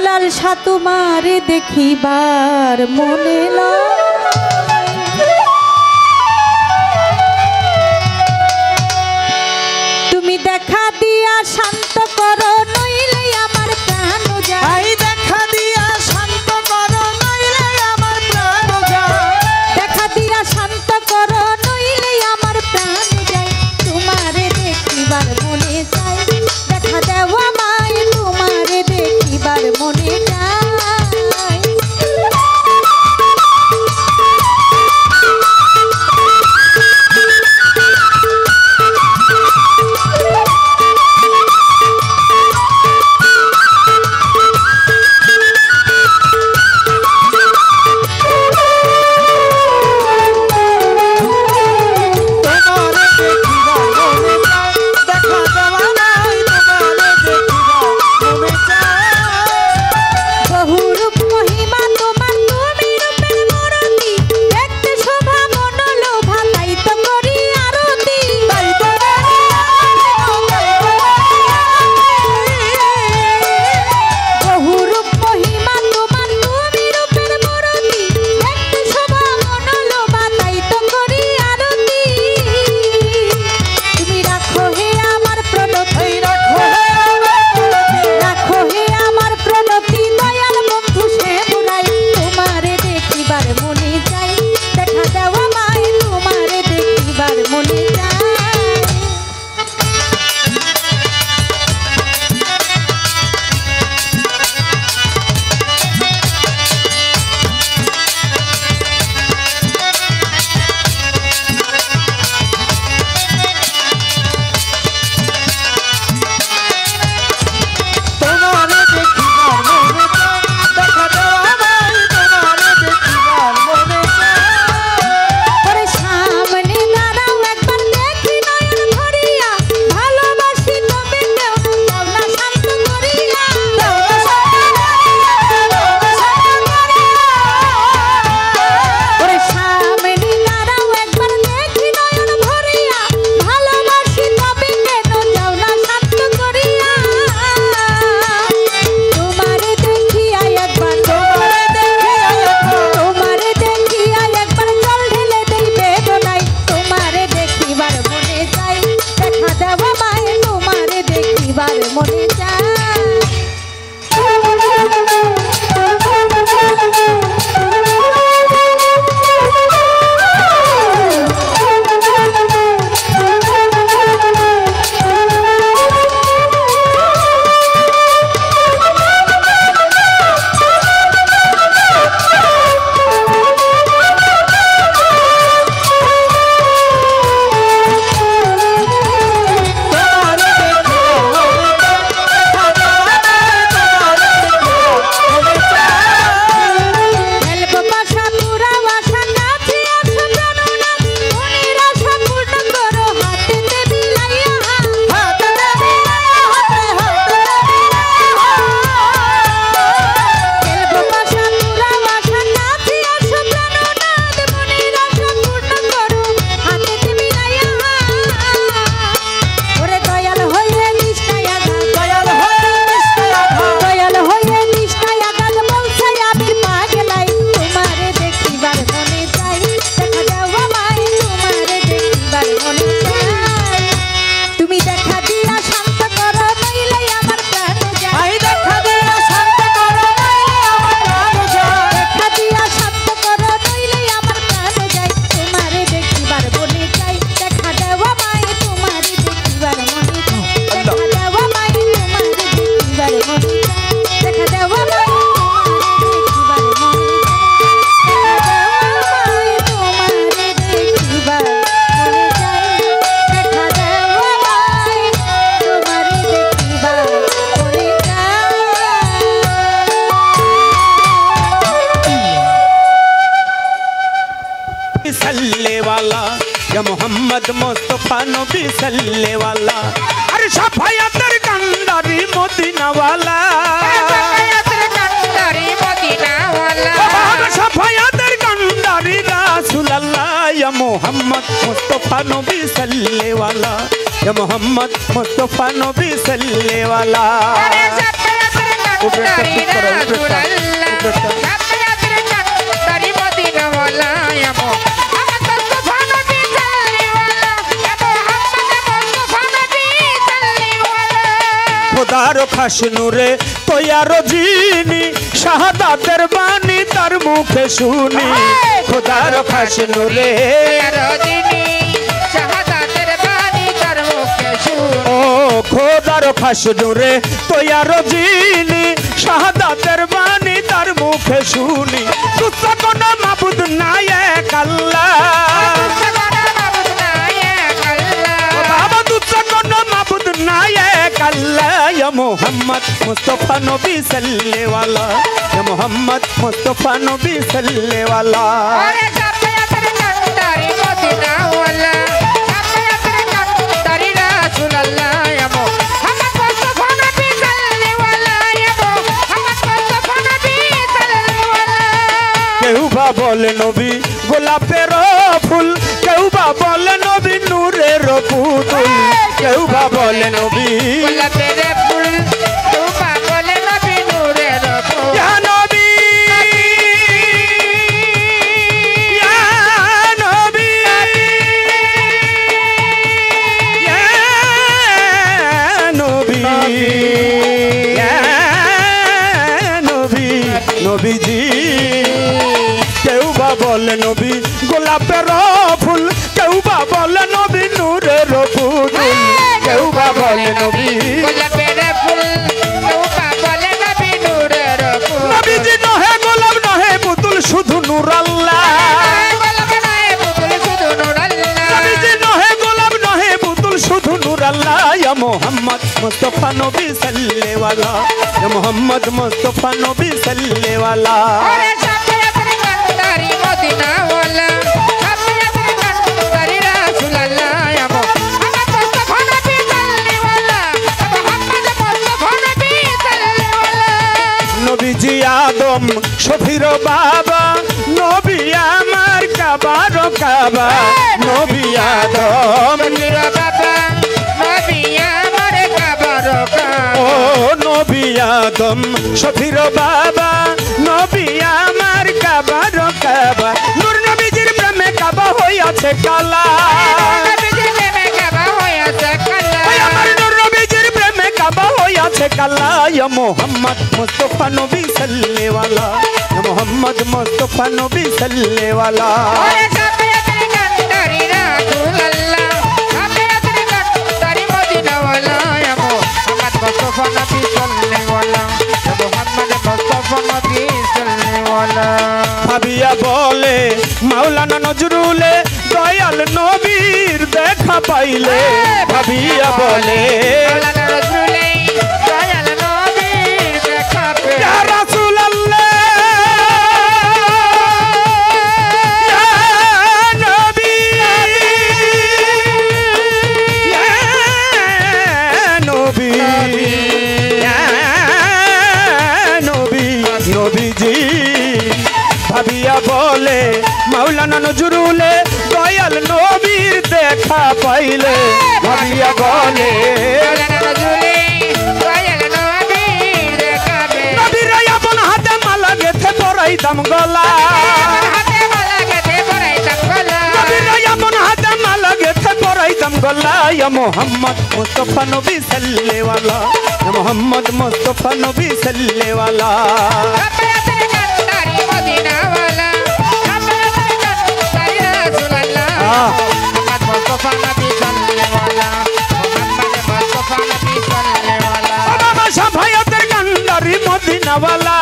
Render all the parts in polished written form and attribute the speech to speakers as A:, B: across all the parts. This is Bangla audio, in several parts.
A: লালসা তোমারে দেখিবার মনে তুমি দেখা দিয়া শান্ত করো নইলে আমার প্রাণ যায়
B: দেখা দিয়া শান্ত করো নইলে আমার প্রাণ যায়
A: দেখা দিয়া শান্ত করো নইলে আমার প্রাণ যায় তোমারে দেখিবার মনে চাই দেখা দেও আমায় তোমারে দেখিবার মনে চাই
B: मोहम्मद मुस्तफा नबी सल्ले वाला अरे शफायतर कंदारी मदीना वाला शफायतर कंदारी रसूल अल्लाह या मोहम्मद मुस्तफा नबी सल्ले वाला या मोहम्मद मुस्तफा नबी सल्ले वाला
C: কান্দারি রাসূলুল্লাহ সাফায়াতের কান্দারি মদিনাওয়ালা ইয়া মুহাম্মদ মুস্তাফা নবী সাল্লিওয়ালা ইয়া মুহাম্মদ মুস্তাফা নবী সাল্লিওয়ালা
B: খোদার খাস নূরে তৈয়ার জিনি শাহাদাতের বাণী তার মুখে শুনি খোদার খাস নূরে
C: রজনী শাহাদাতের বাণী তার মুখে শুনি
B: ও খোদার খাস নূরে তৈয়ার জিনি শাহাদাতের বাণী তার মুখে শুনি দুসরা কোনো মাবুদ নাই এক আল্লাহ বাবা দুসরা কোনো মাবুদ নাই এক আল্লাহ ইয়া মুহাম্মদ মুস্তাফা নবী সাল্লেওয়ালা ইয়া মুহাম্মদ মুস্তাফা নবী সাল্লেওয়ালা
C: ওরে সাফায়াতের কান্দারি মদিনাওয়ালা সাফায়াতের কান্দারি রাসূলুল্লাহ ইয়া মুহাম্মদ মুস্তাফা নবী সাল্লিওয়ালা ইয়া মুহাম্মদ মুস্তাফা নবী সাল্লিওয়ালা
B: কেউ বা বলে নবী গোলাপের ফুল কেউ বা বলে নবী নূরের পুতুল কেউ বা বলে নবী
C: গোলাপের ফুল তুবা বলে নবী নূরের ফুল
B: ইয়া নবী ইয়া নবী ইয়া নবী ইয়া নবী নবীজি কেউ বা বলে নবী গোলাপের ফুল কেউ বা বলে নবী নূরের পুতুল কেউ বা বলে নবী
C: গোলাপের ফুল তুবা বলে নবী নূরের ফুল
B: নবীজি নহে গোলাপ নহে পুতুল শুধু নূর আল্লাহ
C: গোলাপ নয় পুতুল শুধু নূর আল্লাহ
B: নবীজি নহে গোলাপ নহে পুতুল শুধু নূর আল্লাহ ইয়া মুহাম্মদ মুস্তাফা নবী সাল্লেওয়ালা ইয়া মুহাম্মদ মুস্তাফা নবী সাল্লেওয়ালা
C: ওরে সাফায়াতের কান্দারি মদিনাওয়ালা সাফায়াতের কান্দারি রাসূলুল্লাহ ইয়া মুহাম্মদ মুস্তাফা নবী সাল্লিওয়ালা ইয়া মুহাম্মদ মুস্তাফা নবী সাল্লিওয়ালা
B: নবীজি আদম শফির বাবা নবী আমার কাবার কাবা নবী আদম
C: নবীর বাবা নবী আমার কাবার
B: ও নবী আদম শফির বাবা নবী আমার কাবার কাবা নূর নবীজির প্রেমে কাবা হইয়াছে কালা
C: নবীর প্রেমে কাবা হইয়াছে কালা
B: ওই আমার নূর নবীজির প্রেমে কাবা হইয়াছে কালা ইয়া মুহাম্মদ মুস্তাফা নবী সাল্লেওয়ালা ইয়া মুহাম্মদ মুস্তাফা নবী সাল্লেওয়ালা
C: ওরে সাফায়াতের কান্দারি রাসূলুল্লাহ সাফায়াতের কান্দারি মদিনাওয়ালা ইয়া মুহাম্মদ মুস্তাফা নবী সাল্লিওয়ালা ইয়া মুহাম্মদ মুস্তাফা নবী সাল্লিওয়ালা
B: ভাবিয়া বলে মাওলানা নজরুলে দয়াল নবীর দেখা পাইলে ভাবিয়া বলে
C: মাওলানা রাসূলে দয়াল নবীর দেখা পেয়ে
B: ইয়া রাসূলুল্লাহ ইয়া নবী ইয়া নবী ইয়া নবী নবীজি ভাবিয়া বলে মাওলানা নজরুলে দয়াল নবীর দেখা পাইলে ভাবিয়া বলে
C: মাওলানা রাসূলে দয়াল নবীর দেখা পেয়ে
B: নবীর আপন হাতে মালা গেথে পরাইতাম গলা
C: হাতে মালা গেথে পরাইতাম গলা
B: নবীর আপন হাতে মালা গেথে পরাইতাম গলা ইয়া মুহাম্মদ মুস্তাফা নবী সাল্লেওয়ালা ইয়া মুহাম্মদ মুস্তাফা নবী সাল্লেওয়ালা
C: সাফায়াতের কান্দারি মদিনাওয়ালা সাফায়াতের কান্দারি রাসূলুল্লাহ মুহাম্মদ মুস্তাফা নবী সাল্লিওয়ালা মুহাম্মদ মুস্তাফা নবী সাল্লিওয়ালা
B: বাবা সাফায়াতের কান্দারি মদিনাওয়ালা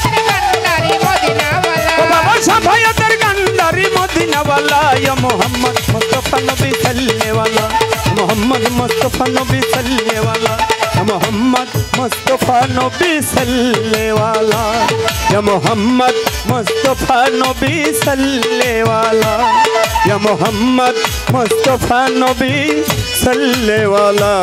C: সাফায়াতের কান্দারি মদিনাওয়ালা
B: বাবা সাফায়াতের কান্দারি মদিনাওয়ালা ইয়া মুহাম্মদ মুস্তাফা নবী সাল্লেওয়ালা মুহাম্মদ মুস্তাফা নবী সাল্লেওয়ালা ইয়া মুহাম্মদ মুস্তাফা নবী সাল্লেওয়ালা ইয়া মুহাম্মদ মুস্তাফা নবী সাল্লেওয়ালা ইয়া মুহাম্মদ মুস্তাফা নবী সাল্লেওয়ালা